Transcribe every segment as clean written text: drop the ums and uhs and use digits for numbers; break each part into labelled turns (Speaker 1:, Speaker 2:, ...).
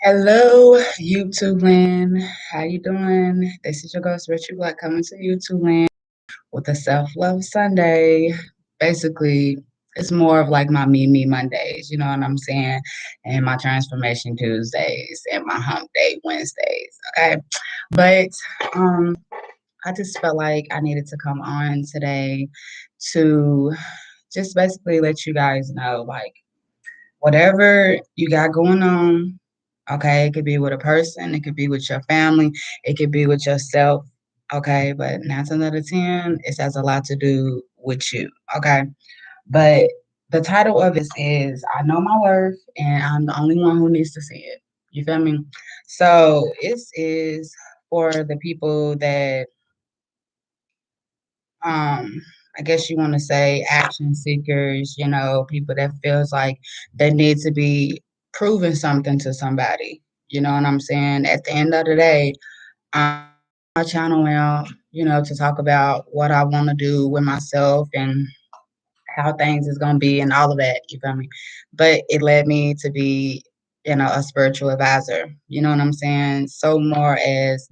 Speaker 1: Hello, YouTube land. How you doing? This is your ghost, Richard Black, coming to YouTube land with a Self-Love Sunday. Basically, it's more of like my Me Mondays, you know what I'm saying? And my Transformation Tuesdays and my Hump Day Wednesdays, okay? But I just felt like I needed to come on today to just basically let you guys know, like, whatever you got going on, okay, it could be with a person, it could be with your family, it could be with yourself, okay, but 9 out of 10, it has a lot to do with you, okay? But the title of this is I Know My Worth and I'm the only one who needs to see it. You feel me? So this is for the people that um I guess you want to say action seekers, people that feels like they need to be proving something to somebody. You know what I'm saying? At the end of the day, my channel now, to talk about what I want to do with myself and how things is gonna be and all of that, you feel me? But it led me to be, a spiritual advisor. You know what I'm saying? So more as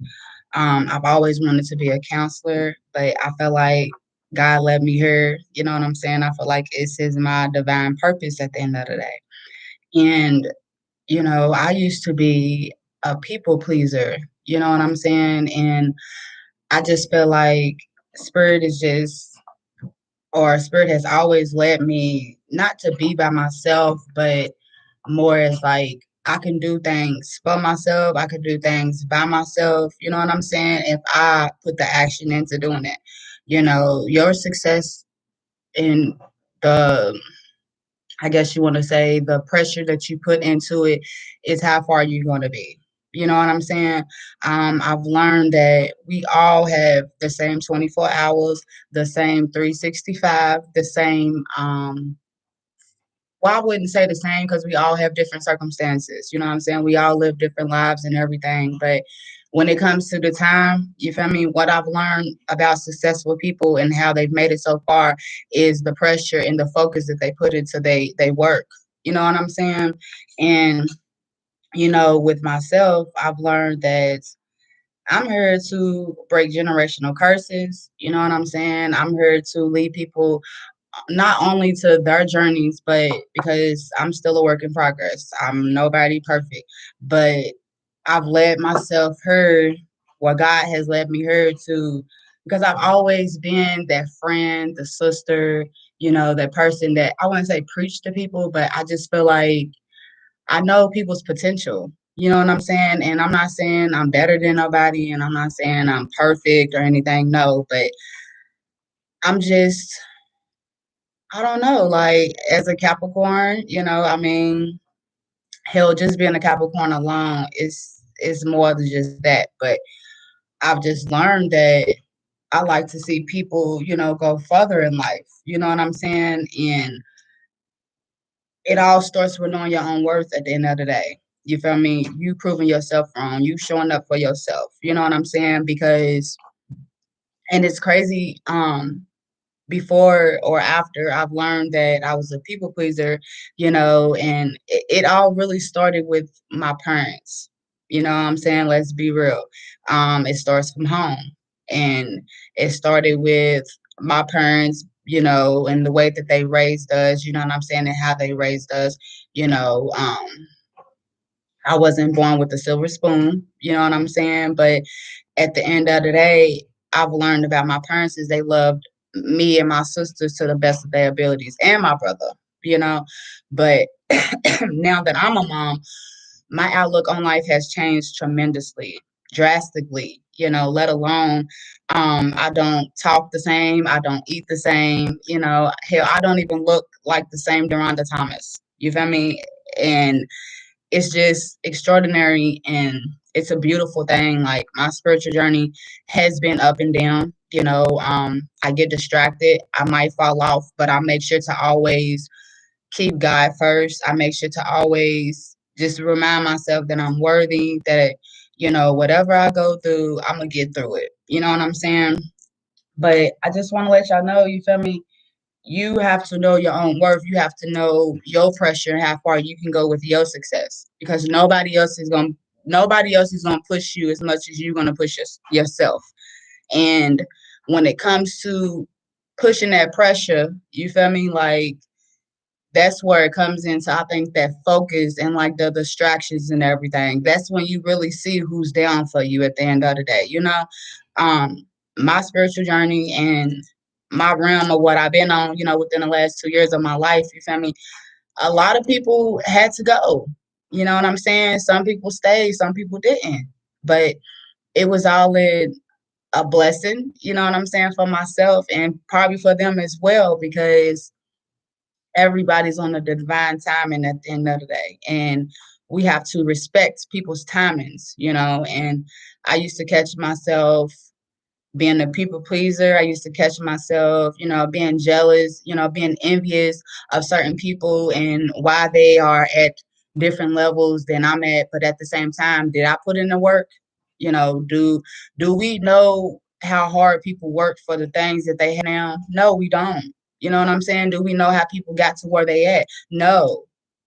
Speaker 1: I've always wanted to be a counselor, but I feel like God led me here. You know what I'm saying? I feel like this is my divine purpose at the end of the day. And, I used to be a people pleaser, you know what I'm saying? And I just feel like spirit is just, or spirit has always led me not to be by myself, but more as like I can do things for myself. I can do things by myself. You know what I'm saying? If I put the action into doing it, your success in the, I guess you want to say, the pressure that you put into it is how far you're going to be. You know what I'm saying? I've learned that we all have the same 24 hours, the same 365, the same well, I wouldn't say the same because we all have different circumstances. You know what I'm saying? We all live different lives and everything. But when it comes to the time, you feel me? What I've learned about successful people and how they've made it so far is the pressure and the focus that they put into they work. You know what I'm saying? And, with myself, I've learned that I'm here to break generational curses. You know what I'm saying? I'm here to lead people not only to their journeys, but because I'm still a work in progress. I'm nobody perfect, but I've led myself here, what God has led me here to, because I've always been that friend, the sister, that person that I wouldn't say preach to people, but I just feel like I know people's potential. You know what I'm saying? And I'm not saying I'm better than nobody, and I'm not saying I'm perfect or anything. No, but I'm just, I don't know, like as a Capricorn, I mean, hell, just being a Capricorn alone is more than just that. But I've just learned that I like to see people, go further in life. You know what I'm saying? And it all starts with knowing your own worth at the end of the day. You feel me? You proving yourself wrong. You showing up for yourself. You know what I'm saying? Because and it's crazy, before or after I've learned that I was a people pleaser, and it all really started with my parents. You know what I'm saying? Let's be real. It starts from home. And it started with my parents, and the way that they raised us, you know what I'm saying, and how they raised us, you know. I wasn't born with a silver spoon, you know what I'm saying? But at the end of the day, I've learned about my parents is they loved me and my sisters to the best of their abilities and my brother, you know. But now that I'm a mom, my outlook on life has changed tremendously, drastically, let alone I don't talk the same, I don't eat the same, hell, I don't even look like the same Duranda Thomas. You feel me? And it's just extraordinary and it's a beautiful thing. Like my spiritual journey has been up and down. I get distracted. I might fall off, but I make sure to always keep God first. I make sure to always just remind myself that I'm worthy, that, whatever I go through, I'm going to get through it. You know what I'm saying? But I just want to let y'all know, you feel me? you have to know your own worth. You have to know your pressure and how far you can go with your success, because nobody else is gonna push you as much as you're gonna push yourself. And when it comes to pushing that pressure, you feel me? Like, that's where it comes into, I think, that focus and like the distractions and everything. That's when you really see who's down for you at the end of the day, you know? Um, my spiritual journey and my realm of what I've been on, you know, within the last 2 years of my life, you feel me? A lot of people had to go. You know what I'm saying? Some people stayed, some people didn't. But it was all a blessing, you know what I'm saying, for myself and probably for them as well, because everybody's on the divine timing at the end of the day. And we have to respect people's timings, you know. And I used to catch myself being a people pleaser. I used to catch myself, you know, being jealous, you know, being envious of certain people and why they are at different levels than I'm at. But at the same time, did I put in the work? You know, do we know how hard people work for the things that they have now? No, we don't. You know what I'm saying? Do we know how people got to where they at? No.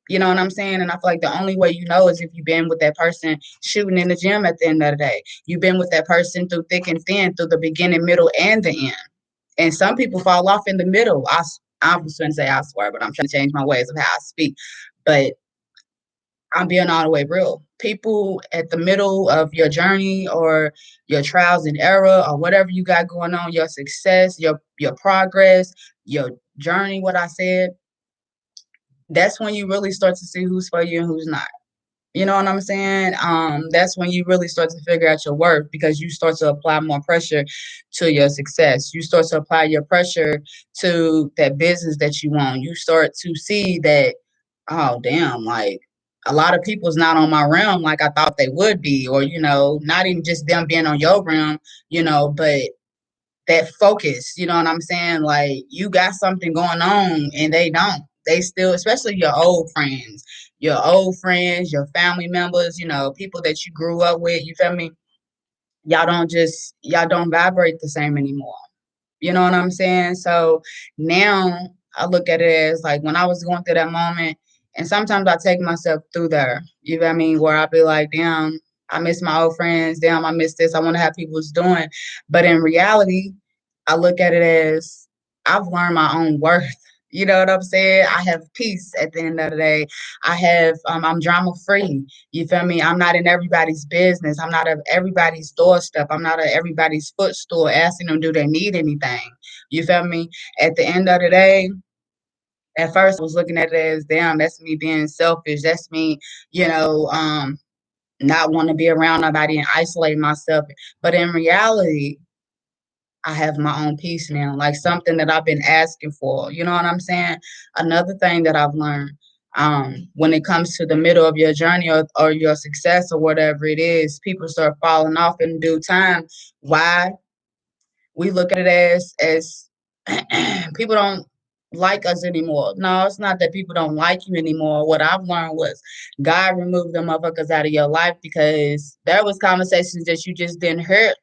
Speaker 1: You know what I'm saying? And I feel like the only way you know is if you've been with that person shooting in the gym at the end of the day. You've been with that person through thick and thin, through the beginning, middle, and the end. And some people fall off in the middle. I was going to say I swear, but I'm trying to change my ways of how I speak. But I'm being all the way real. People at the middle of your journey or your trials and error or whatever you got going on, your success, your progress, your journey, what I said, that's when you really start to see who's for you and who's not. You know what I'm saying? That's when you really start to figure out your worth, because you start to apply more pressure to your success. You start to apply your pressure to that business that you want. You start to see that, oh, damn, like a lot of people's not on my realm like I thought they would be, or, you know, not even just them being on your realm, you know, but that focus, you know what I'm saying? Like, you got something going on and they don't. They still, especially your old friends, your family members, you know, people that you grew up with, you feel me? Y'all don't vibrate the same anymore. You know what I'm saying? So now I look at it as like when I was going through that moment, and sometimes I take myself through there. You know what I mean? Where I be like, damn, I miss my old friends. Damn, I miss this. I wonder how people's doing. But in reality, I look at it as I've learned my own worth. You know what I'm saying? I have peace at the end of the day. I'm drama free. You feel me? I'm not in everybody's business. I'm not at everybody's doorstep. I'm not at everybody's footstool asking them, do they need anything? You feel me? At the end of the day, at first I was looking at it as, damn, that's me being selfish. That's me, you know, not want to be around nobody and isolate myself. But in reality, I have my own peace now, like something that I've been asking for. You know what I'm saying? Another thing that I've learned, when it comes to the middle of your journey or your success or whatever it is, people start falling off in due time. Why? We look at it as people don't like us anymore. No, it's not that people don't like you anymore. What I've learned was God removed them motherfuckers out of your life because there was conversations that you just didn't hear.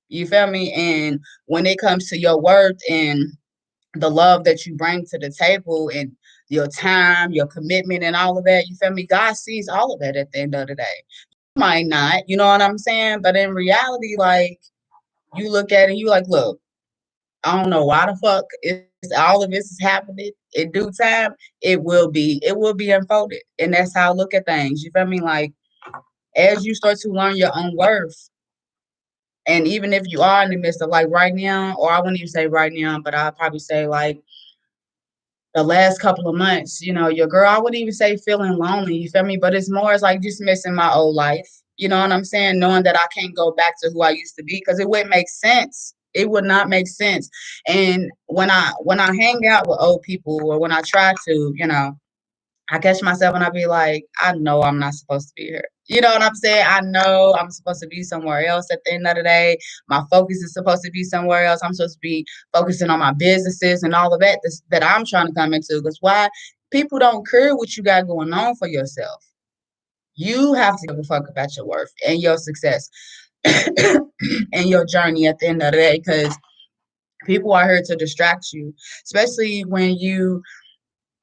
Speaker 1: You feel me? And when it comes to your worth and the love that you bring to the table and your time, your commitment, and all of that, you feel me? God sees all of that at the end of the day. You might not, you know what I'm saying? But in reality, like, you look at it, you like, look, I don't know why the fuck all of this is happening. In due time, it will be unfolded. And that's how I look at things. You feel me? Like, as you start to learn your own worth, and even if you are in the midst of, like, right now, or I wouldn't even say right now, but I'll probably say like the last couple of months, you know, your girl, I wouldn't even say feeling lonely, you feel me? But it's more, it's like just missing my old life. You know what I'm saying? Knowing that I can't go back to who I used to be, because it wouldn't make sense. It would not make sense. And when I hang out with old people, or when I try to, you know, I catch myself and I be like, I know I'm not supposed to be here. You know what I'm saying? I know I'm supposed to be somewhere else at the end of the day. My focus is supposed to be somewhere else. I'm supposed to be focusing on my businesses and all of that that I'm trying to come into. Because why? People don't care what you got going on for yourself. You have to give a fuck about your worth and your success and your journey at the end of the day. Because People are here to distract you, especially when you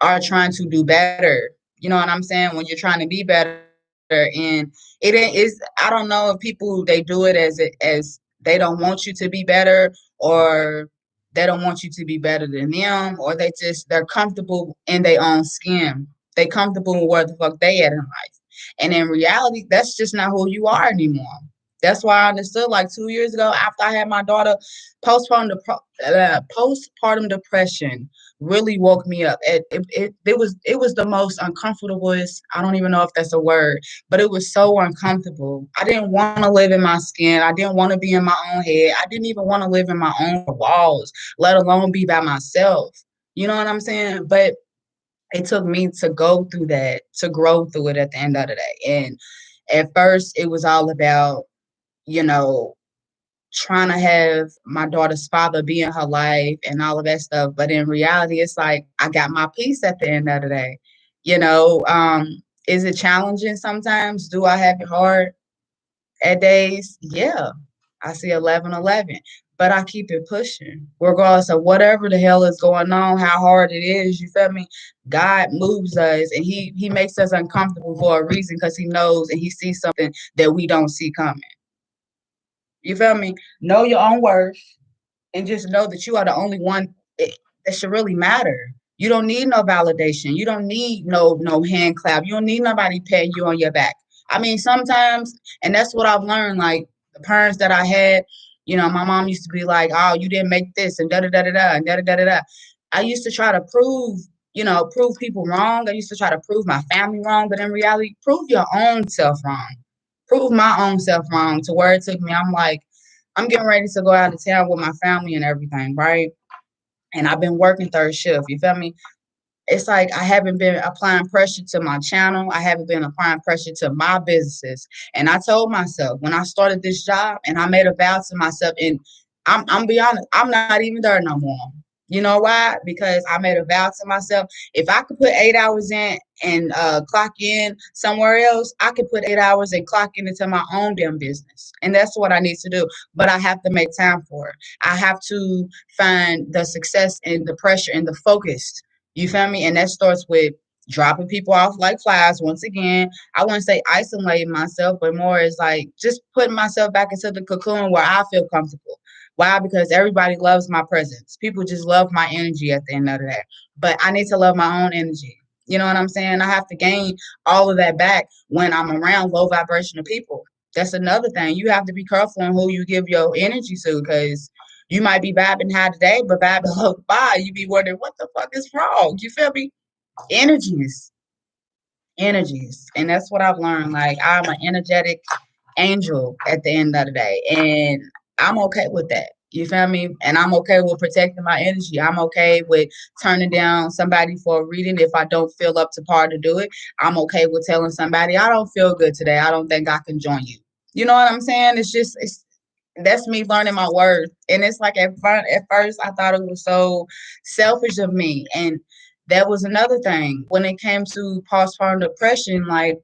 Speaker 1: are trying to do better. You know what I'm saying? When you're trying to be better, and is, I don't know if people, they do it as they don't want you to be better, or they don't want you to be better than them, or they're comfortable in their own skin. They comfortable with where the fuck they at in life. And in reality, that's just not who you are anymore. That's why I understood like 2 years ago after I had my daughter, postpartum depression really woke me up. It was the most uncomfortablest. I don't even know if that's a word, but it was so uncomfortable. I didn't want to live in my skin. I didn't want to be in my own head. I didn't even want to live in my own walls, let alone be by myself. You know what I'm saying? But it took me to go through that, to grow through it at the end of the day. And at first, it was all about, you know, trying to have my daughter's father be in her life and all of that stuff. But in reality, it's like I got my peace at the end of the day. You know, is it challenging sometimes? Do I have it hard at days? Yeah. I see 11:11, but I keep it pushing, regardless of whatever the hell is going on, how hard it is. You feel me? God moves us, and He makes us uncomfortable for a reason, because He knows and He sees something that we don't see coming. You feel me? Know your own worth, and just know that you are the only one that should really matter. You don't need no validation. You don't need no hand clap. You don't need nobody patting you on your back. I mean, sometimes, and that's what I've learned. Like the parents that I had, my mom used to be like, "Oh, you didn't make this," and da da da da da and da da da da da. I used to try to prove people wrong. I used to try to prove my family wrong, but in reality, prove your own self wrong. Prove my own self wrong, to where it took me. I'm like, I'm getting ready to go out of town with my family and everything, right? And I've been working third shift. You feel me? It's like I haven't been applying pressure to my channel. I haven't been applying pressure to my businesses. And I told myself when I started this job, and I made a vow to myself, and I'm be honest, I'm not even there no more. You know why? Because I made a vow to myself. If I could put 8 hours in and clock in somewhere else, I could put 8 hours and clock in into my own damn business. And that's what I need to do. But I have to make time for it. I have to find the success and the pressure and the focus. You feel me? And that starts with dropping people off like flies. Once again, I wouldn't say isolating myself, but more is like just putting myself back into the cocoon where I feel comfortable. Why? Because everybody loves my presence. People just love my energy at the end of the day. But I need to love my own energy. You know what I'm saying? I have to gain all of that back when I'm around low vibrational people. That's another thing. You have to be careful on who you give your energy to, because you might be vibing high today, but vibing low by, you be wondering what the fuck is wrong. You feel me? Energies, energies, and that's what I've learned. Like I'm an energetic angel at the end of the day, and I'm okay with that. You feel me? And I'm okay with protecting my energy. I'm okay with turning down somebody for a reading if I don't feel up to par to do it. I'm okay with telling somebody I don't feel good today. I don't think I can join you. You know what I'm saying? It's that's me learning my worth. And it's like at first I thought it was so selfish of me. And that was another thing. When it came to postpartum depression, like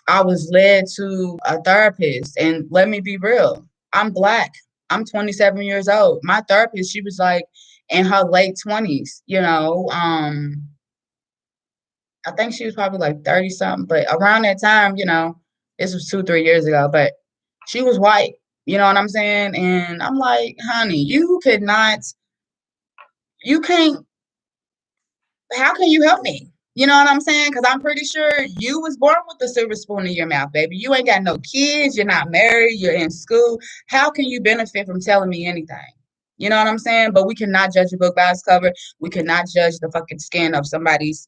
Speaker 1: I was led to a therapist. And let me be real, I'm Black. I'm 27 years old. My therapist, she was like in her late 20s, I think she was probably like 30 something, but around that time, this was 2, 3 years ago, but she was white, you know what I'm saying? And I'm like, honey, you can't, how can you help me? You know what I'm saying? Because I'm pretty sure you was born with a silver spoon in your mouth, baby. You ain't got no kids. You're not married. You're in school. How can you benefit from telling me anything? You know what I'm saying? But we cannot judge a book by its cover. We cannot judge the fucking skin of somebody's.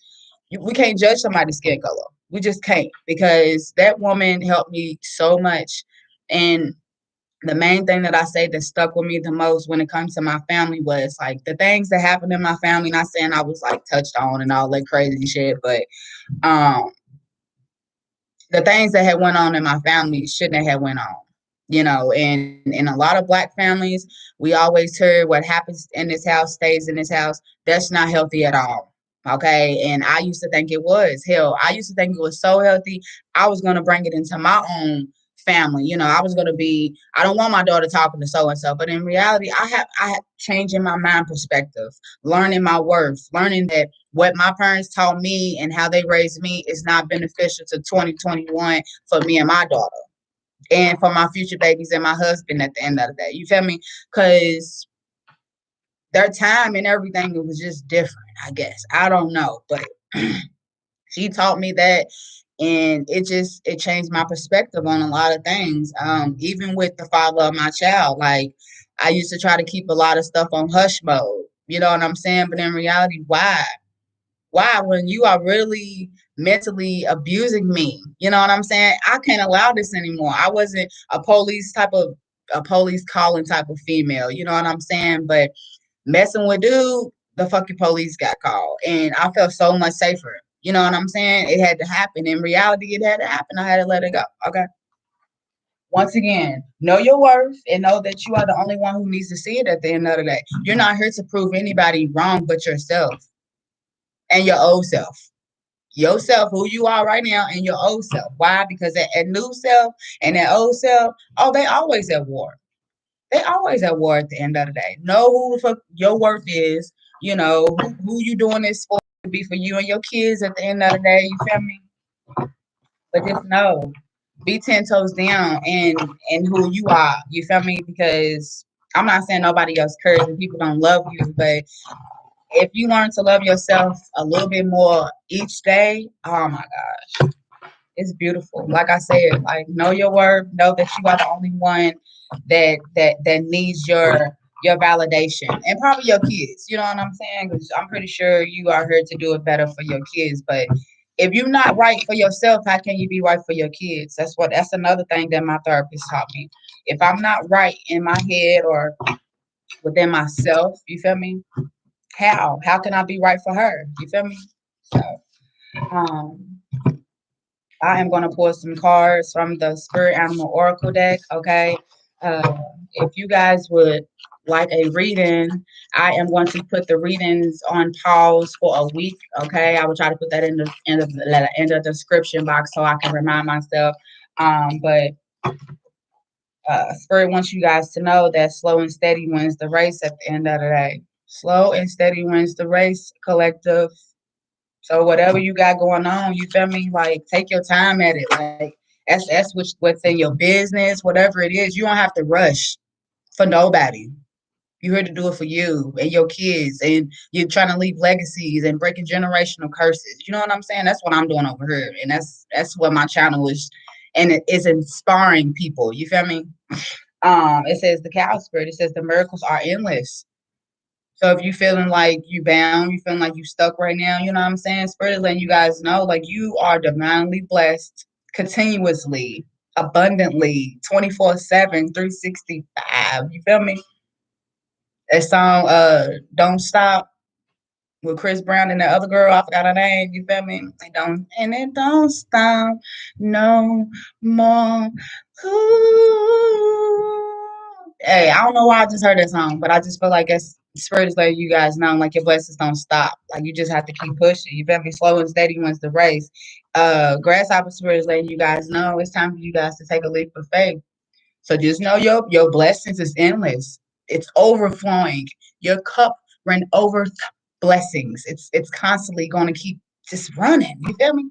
Speaker 1: We can't judge somebody's skin color. We just can't, because that woman helped me so much. And the main thing that I say that stuck with me the most when it comes to my family was like the things that happened in my family. Not saying I was like touched on and all that crazy shit, but um, the things that had went on in my family shouldn't have went on. And in a lot of Black families, we always heard what happens in this house stays in this house. That's not healthy at all. Okay. And I used to think it was. Hell, I used to think it was so healthy. I was going to bring it into my own family. You know, I was gonna be. I don't want my daughter talking to so and so, but in reality, I have changing my mind perspective, learning my worth, learning that what my parents taught me and how they raised me is not beneficial to 2021 for me and my daughter and for my future babies and my husband at the end of the day. You feel me? Because their time and everything, it was just different, I guess. I don't know. But she taught me that, and it changed my perspective on a lot of things. Even with the father of my child, like I used to try to keep a lot of stuff on hush mode. You know what I'm saying? But in reality, why? Why, when you are really mentally abusing me? You know what I'm saying? I can't allow this anymore. I wasn't a police calling type of female. You know what I'm saying? But messing with dude, the fucking police got called, and I felt so much safer. You know what I'm saying? It had to happen. In reality, it had to happen. I had to let it go. Okay. Once again, know your worth and know that you are the only one who needs to see it at the end of the day. You're not here to prove anybody wrong but yourself and your old self. Yourself, who you are right now, and your old self. Why? Because that new self and that old self, oh, they always at war. They always at war at the end of the day. Know who the fuck your worth is. You know who you doing this for, to be for you and your kids at the end of the day. You feel me? But just know, be 10 toes down and who you are. You feel me? Because I'm not saying nobody else cares and people don't love you, but if you learn to love yourself a little bit more each day, oh my God, it's beautiful. Like I said, like know your worth, know that you are the only one that needs your validation, and probably your kids. You know what I'm saying? Because I'm pretty sure you are here to do it better for your kids. But if you're not right for yourself, how can you be right for your kids? That's another thing that my therapist taught me. If I'm not right in my head or within myself, you feel me? How can I be right for her? You feel me? So um I am going to pull some cards from the Spirit Animal Oracle deck. Okay. Uh, if you guys would like a reading, I am going to put the readings on pause for a week. Okay. I will try to put that in the in the description box so I can remind myself. But Spirit wants you guys to know that slow and steady wins the race at the end of the day. Slow and steady wins the race, collective. So whatever you got going on, you feel me? Like take your time at it. Like what's in your business, whatever it is. You don't have to rush for nobody. You're here to do it for you and your kids, and you're trying to leave legacies and breaking generational curses. You know what I'm saying? That's what I'm doing over here, and that's what my channel is, and it is inspiring people. You feel me? It says the cow spirit. It says the miracles are endless. So if you feeling like you bound, you feeling like you stuck right now, you know what I'm saying? Spirit is letting you guys know like you are divinely blessed continuously, abundantly, 24/7, 365. You feel me? That song, Don't Stop with Chris Brown and the other girl, I forgot her name, you feel me? It don't stop no more. Ooh. Hey, I don't know why I just heard that song, but I just feel like it's spirit is letting you guys know, like your blessings don't stop. Like you just have to keep pushing. You feel me? Slow and steady wins the race. Grasshopper spirit is letting you guys know it's time for you guys to take a leap of faith. So just know your blessings is endless. It's overflowing. Your cup run over blessings. It's constantly going to keep just running. You feel me?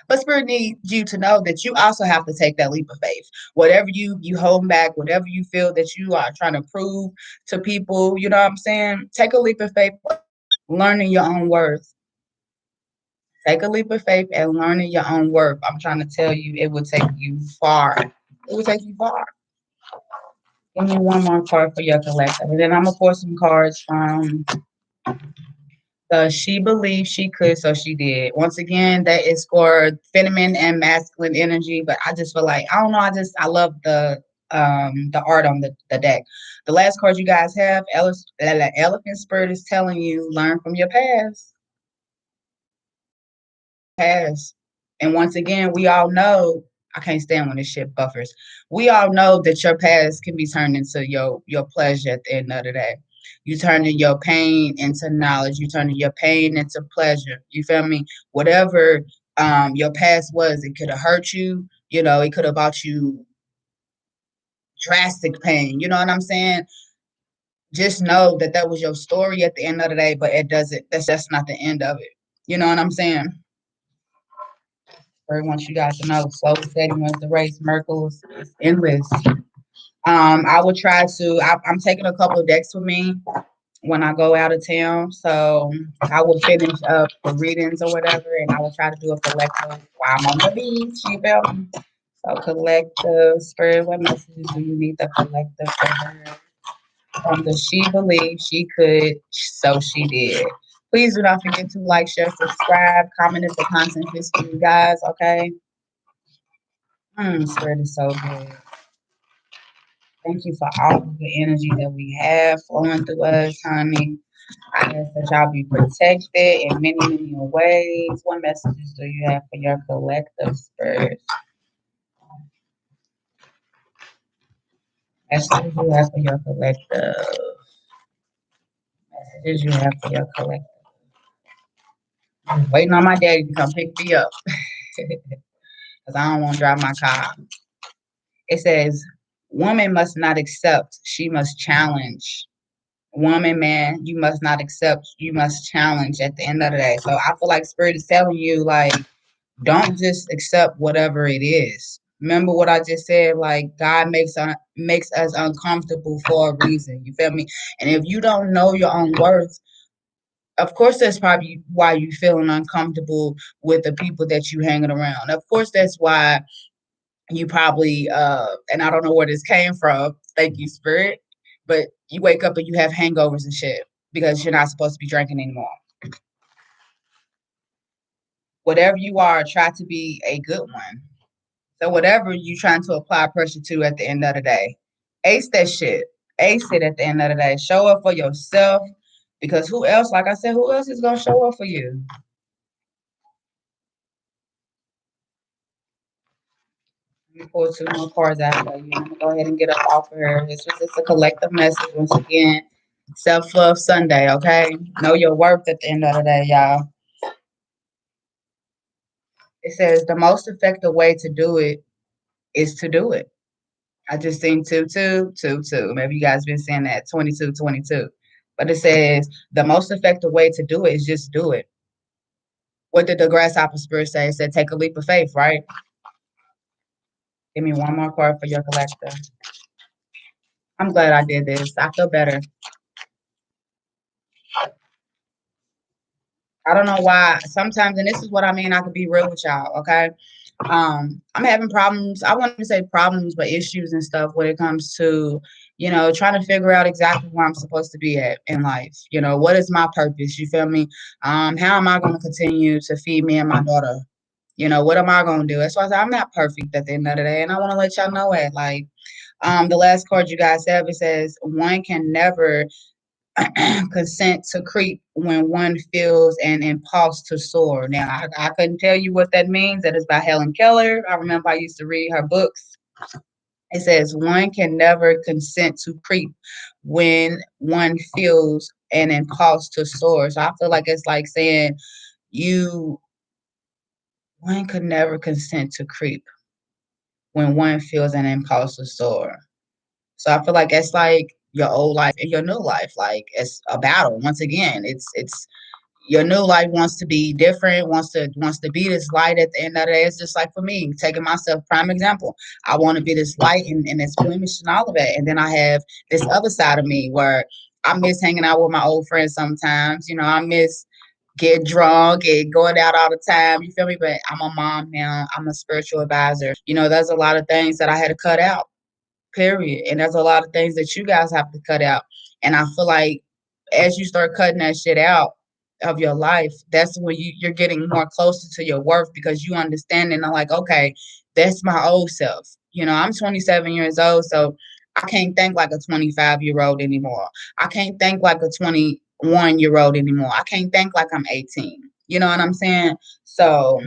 Speaker 1: But Spirit needs you to know that you also have to take that leap of faith. Whatever you hold back, whatever you feel that you are trying to prove to people, you know what I'm saying? Take a leap of faith, learning your own worth. Take a leap of faith and learning your own worth. I'm trying to tell you, it will take you far. It will take you far. Give me one more card for your collective. And then I'm going to pour some cards from the She Believed She Could, So She Did. Once again, that is for feminine and masculine energy. But I just feel like, I don't know, I love the art on the deck. The last card you guys have, Elephant Spirit is telling you, learn from your past. And once again, we all know, I can't stand when this shit buffers. We all know that your past can be turned into your pleasure at the end of the day. You turning your pain into knowledge. You turning your pain into pleasure. You feel me? Whatever your past was, it could have hurt you. You know, it could have brought you drastic pain. You know what I'm saying? Just know that that was your story at the end of the day, but that's just not the end of it. You know what I'm saying? I want you guys to know, slow and steady wins the race. Merkel is endless. I would try to. I'm taking a couple of decks with me when I go out of town, so I will finish up the readings or whatever, and I will try to do a collective while I'm on the beach. You feel me? So collective spirit. What messages do you need the collective for her? From the she believed she could, so she did. Please do not forget to like, share, subscribe, comment if the content fits for you guys. Okay. Spirit is so good. Thank you for all of the energy that we have flowing through us, honey. I ask that y'all be protected in many, many ways. What messages do you have for your collective spirit? Messages you have for your collective. Messages you have for your collective. I'm waiting on my daddy to come pick me up because I don't want to drive my car. It says, woman must not accept, she must challenge. Woman, man, you must not accept, you must challenge at the end of the day. So I feel like Spirit is telling you, like, don't just accept whatever it is. Remember what I just said, like God makes us uncomfortable for a reason. You feel me? And if you don't know your own worth, of course that's probably why you feeling uncomfortable with the people that you hanging around. Of course that's why you probably and I don't know where this came from. Thank you, Spirit. But you wake up and you have hangovers and shit because you're not supposed to be drinking anymore. Whatever you are, try to be a good one. So whatever you trying to apply pressure to at the end of the day, ace that shit. Ace it at the end of the day. Show up for yourself because who else, like I said, who else is going to show up for you? Let me pull 2 more cards out for you. I'm going to go ahead and get up off of her. This was just a collective message once again. Self-love Sunday, okay? Know your worth at the end of the day, y'all. It says the most effective way to do it is to do it. I just seen 2222. Maybe you guys been saying that 2222. But it says the most effective way to do it is just do it. What did the grasshopper spirit say? It said take a leap of faith, right? Give me one more card for your collector. I'm glad I did this. I feel better. I don't know why. Sometimes, and this is what I mean, I could be real with y'all, okay? I'm having problems. I wouldn't say problems, but issues and stuff when it comes to, trying to figure out exactly where I'm supposed to be at in life. What is my purpose? You feel me? How am I going to continue to feed me and my daughter? What am I going to do? That's why I said I'm not perfect at the end of the day. And I want to let y'all know it. Like, the last card you guys have, it says, one can never consent to creep when one feels an impulse to soar. Now, I couldn't tell you what that means. That is by Helen Keller. I remember I used to read her books. It says one can never consent to creep when one feels an impulse to soar. So I feel like it's like saying one could never consent to creep when one feels an impulse to soar. So I feel like it's like your old life and your new life. Like it's a battle. Once again, it's your new life wants to be different, wants to be this light at the end of the day. It's just like for me, taking myself prime example. I want to be this light and this blemish and all of that. And then I have this other side of me where I miss hanging out with my old friends sometimes. I miss get drunk and going out all the time. You feel me? But I'm a mom now. I'm a spiritual advisor. There's a lot of things that I had to cut out, period. And there's a lot of things that you guys have to cut out. And I feel like as you start cutting that shit out of your life, that's when you're getting more closer to your worth because you understand and I'm like, okay, that's my old self. I'm 27 years old, so I can't think like a 25-year-old anymore. I can't think like a 21-year-old anymore. I can't think like I'm 18. You know what I'm saying? So,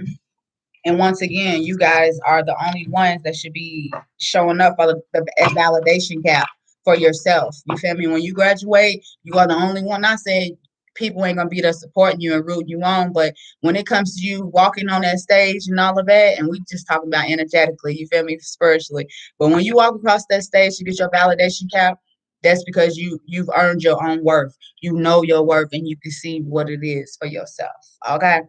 Speaker 1: and once again, you guys are the only ones that should be showing up for the validation cap for yourself. You feel me? When you graduate, you are the only one. Not saying people ain't gonna be there supporting you and rooting you on. But when it comes to you walking on that stage and all of that, and we just talking about energetically, you feel me, spiritually. But when you walk across that stage to get your validation cap, that's because you've earned your own worth. You know your worth and you can see what it is for yourself. Okay.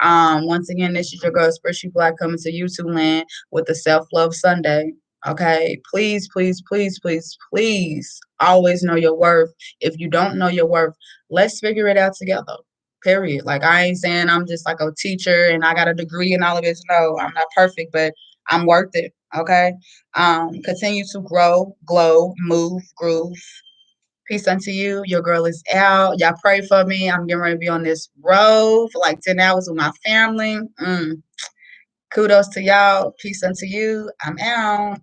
Speaker 1: Once again, this is your girl, Spiritually Black, coming to YouTube land with the Self-Love Sunday. Okay, please, please, please, please, please always know your worth. If you don't know your worth, let's figure it out together. Period. Like, I ain't saying I'm just like a teacher and I got a degree and all of this. No, I'm not perfect, but I'm worth it. Okay. Continue to grow, glow, move, groove. Peace unto you. Your girl is out. Y'all pray for me. I'm getting ready to be on this road for like 10 hours with my family. Kudos to y'all. Peace unto you. I'm out.